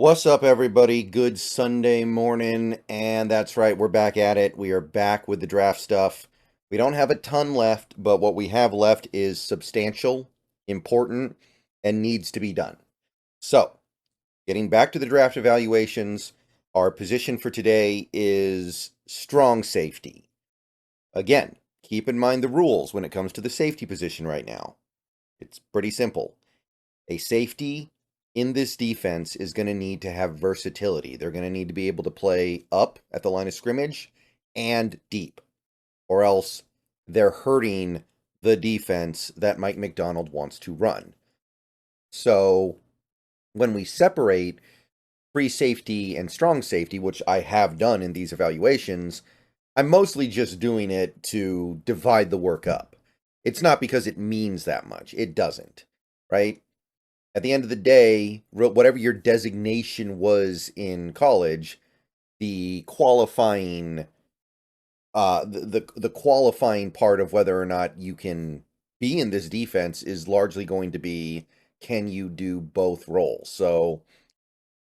What's up, everybody? Good Sunday morning, and that's right, we're back at it. We are back with the draft stuff. We don't have a ton left, but what we have left is substantial, important, and needs to be done. So, getting back to the draft evaluations, our position for today is strong safety. Again, keep in mind the rules when it comes to the safety position right now. It's pretty simple. A safety in this defense is going to need to have versatility. They're going to need to be able to play up at the line of scrimmage and deep, or else they're hurting the defense that Mike Macdonald wants to run. So when we separate free safety and strong safety, which I have done in these evaluations, I'm mostly just doing it to divide the work up. It's not because it means that much. It doesn't, right? At the end of the day, whatever your designation was in college, the qualifying the qualifying part of whether or not you can be in this defense is largely going to be, can you do both roles? So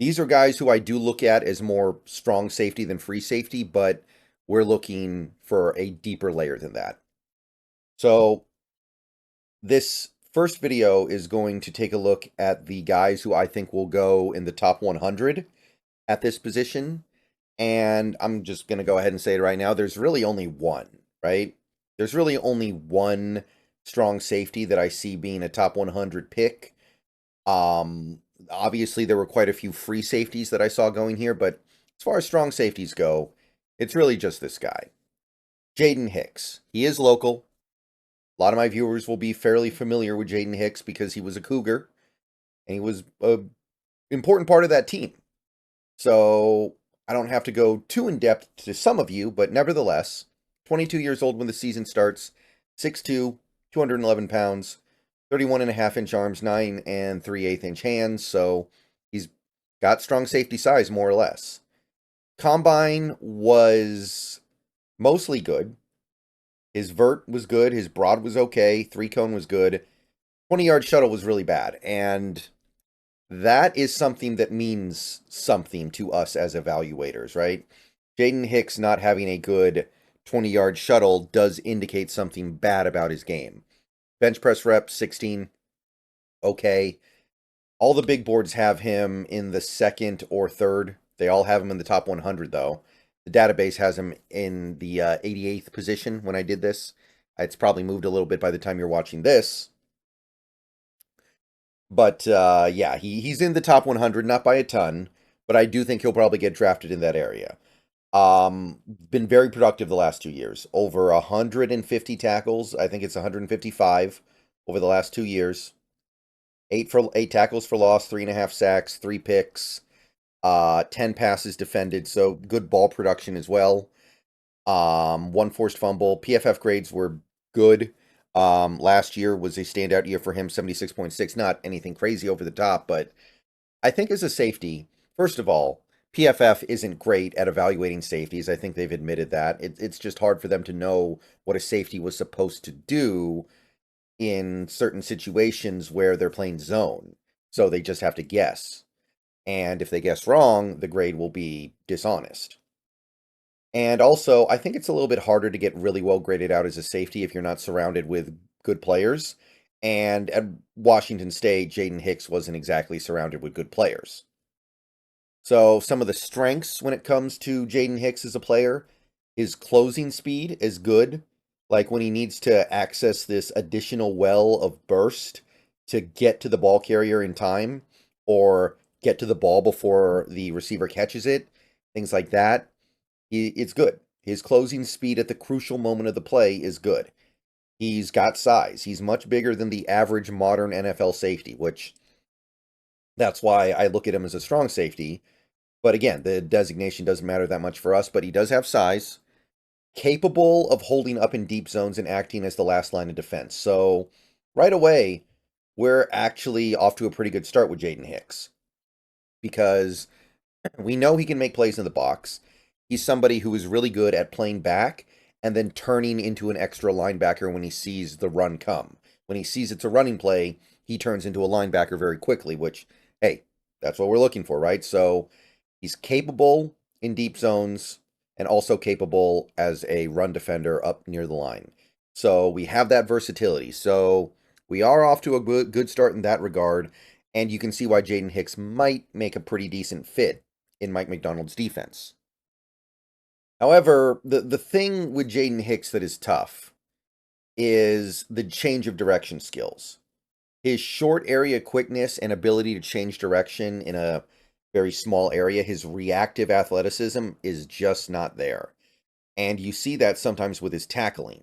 these are guys who I do look at as more strong safety than free safety, but we're looking for a deeper layer than that. So this first video is going to take a look at the guys who I think will go in the top 100 at this position. And I'm just going to go ahead and say it right now. There's really only one, right? There's really only one strong safety that I see being a top 100 pick. Obviously, there were quite a few free safeties that I saw going here, but as far as strong safeties go, it's really just this guy. Jaden Hicks. He is local. A lot of my viewers will be fairly familiar with Jaden Hicks because he was a Cougar, and he was an important part of that team. So I don't have to go too in-depth to some of you, but nevertheless, 22 years old when the season starts, 6'2", 211 pounds, 31.5-inch arms, 9 3/8-inch hands, so he's got strong safety size, more or less. Combine was mostly good. His vert was good. His broad was okay. 3-cone was good. 20-yard shuttle was really bad. And that is something that means something to us as evaluators, right? Jaden Hicks not having a good 20-yard shuttle does indicate something bad about his game. Bench press rep, 16. Okay. All the big boards have him in the second or third. They all have him in the top 100, though. The database has him in the 88th position when I did this. It's probably moved a little bit by the time you're watching this. But yeah, he's in the top 100, not by a ton, but I do think he'll probably get drafted in that area. Been very productive the last 2 years. Over 150 tackles. I think it's 155 over the last 2 years. 8 tackles for loss, 3.5 sacks, 3 picks. 10 passes defended, so good ball production as well. 1 forced fumble. PFF grades were good. Last year was a standout year for him, 76.6. Not anything crazy over the top, but I think as a safety, first of all, PFF isn't great at evaluating safeties. I think they've admitted that. It's just hard for them to know what a safety was supposed to do in certain situations where they're playing zone. So they just have to guess. And if they guess wrong, the grade will be dishonest. And also, I think it's a little bit harder to get really well graded out as a safety if you're not surrounded with good players. And at Washington State, Jaden Hicks wasn't exactly surrounded with good players. So some of the strengths when it comes to Jaden Hicks as a player, his closing speed is good. Like when he needs to access this additional well of burst to get to the ball carrier in time, or get to the ball before the receiver catches it, things like that. It's good. His closing speed at the crucial moment of the play is good. He's got size. He's much bigger than the average modern NFL safety, which that's why I look at him as a strong safety. But again, the designation doesn't matter that much for us, but he does have size, capable of holding up in deep zones and acting as the last line of defense. So right away, we're actually off to a pretty good start with Jaden Hicks, because we know he can make plays in the box. He's somebody who is really good at playing back and then turning into an extra linebacker when he sees the run come. When he sees it's a running play, he turns into a linebacker very quickly, which, hey, That's what we're looking for, right? So he's capable in deep zones and also capable as a run defender up near the line. So we have that versatility. So we are off to a good start in that regard. And you can see why Jaden Hicks might make a pretty decent fit in Mike Macdonald's defense. However, the thing with Jaden Hicks that is tough is the change of direction skills. His short area quickness and ability to change direction in a very small area, his reactive athleticism is just not there. And you see that sometimes with his tackling.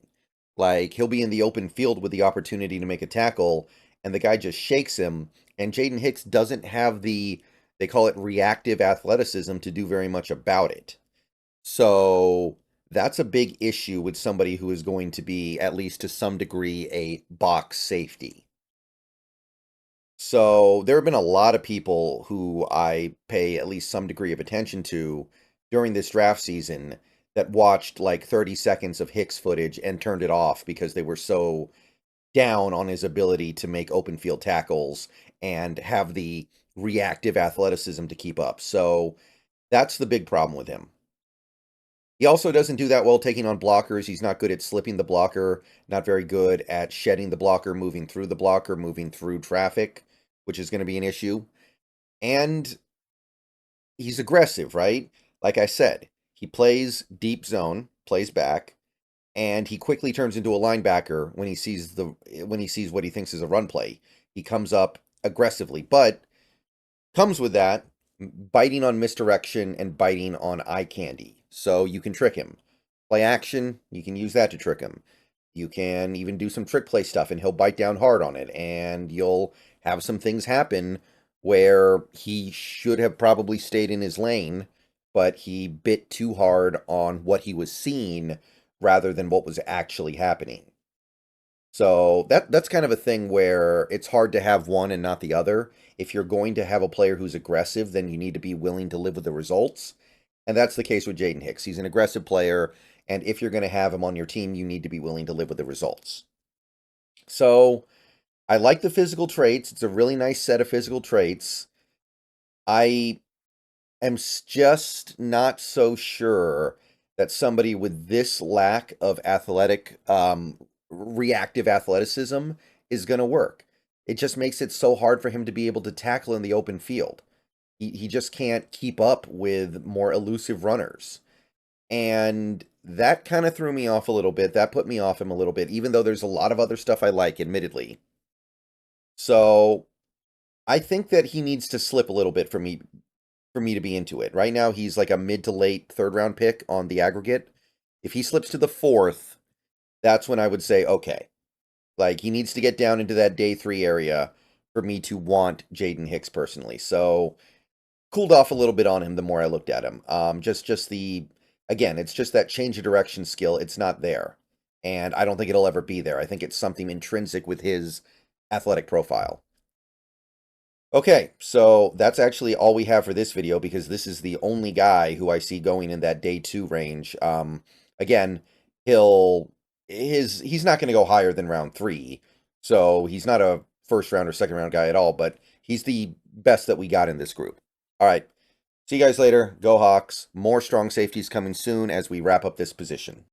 Like, he'll be in the open field with the opportunity to make a tackle, and the guy just shakes him, and Jaden Hicks doesn't have the, they call it reactive athleticism to do very much about it. So that's a big issue with somebody who is going to be, at least to some degree, a box safety. So there have been a lot of people who I pay at least some degree of attention to during this draft season that watched like 30 seconds of Hicks footage and turned it off because they were so down on his ability to make open field tackles and have the reactive athleticism to keep up. So that's the big problem with him. He also doesn't do that well taking on blockers. He's not good at slipping the blocker, not very good at shedding the blocker, moving through the blocker, moving through traffic, which is going to be an issue. And he's aggressive, right? Like I said, he plays deep zone, plays back, and he quickly turns into a linebacker when he sees what he thinks is a run play. He comes up aggressively, but comes with that biting on misdirection and biting on eye candy. So you can trick him. Play action, you can use that to trick him. You can even do some trick play stuff and he'll bite down hard on it. And you'll have some things happen where he should have probably stayed in his lane, but he bit too hard on what he was seeing rather than what was actually happening. So that's kind of a thing where it's hard to have one and not the other. If you're going to have a player who's aggressive, then you need to be willing to live with the results. And that's the case with Jaden Hicks. He's an aggressive player, and if you're going to have him on your team, you need to be willing to live with the results. So I like the physical traits. It's a really nice set of physical traits. I am just not so sure that somebody with this lack of reactive athleticism is going to work. It just makes it so hard for him to be able to tackle in the open field. He just can't keep up with more elusive runners. And that kind of threw me off a little bit. That put me off him a little bit, even though there's a lot of other stuff I like, admittedly. So I think that he needs to slip a little bit for me to be into it. Right now, he's like a mid to late third round pick on the aggregate. If he slips to the fourth, that's when I would say, okay, like he needs to get down into that day 3 area for me to want Jaden Hicks personally. So cooled off a little bit on him the more I looked at him. Again, it's just that change of direction skill. It's not there. And I don't think it'll ever be there. I think it's something intrinsic with his athletic profile. Okay, so that's actually all we have for this video because this is the only guy who I see going in that day 2 range. Again, he's not going to go higher than round 3. So he's not a first round or second round guy at all, but he's the best that we got in this group. All right. See you guys later. Go Hawks. More strong safeties coming soon as we wrap up this position.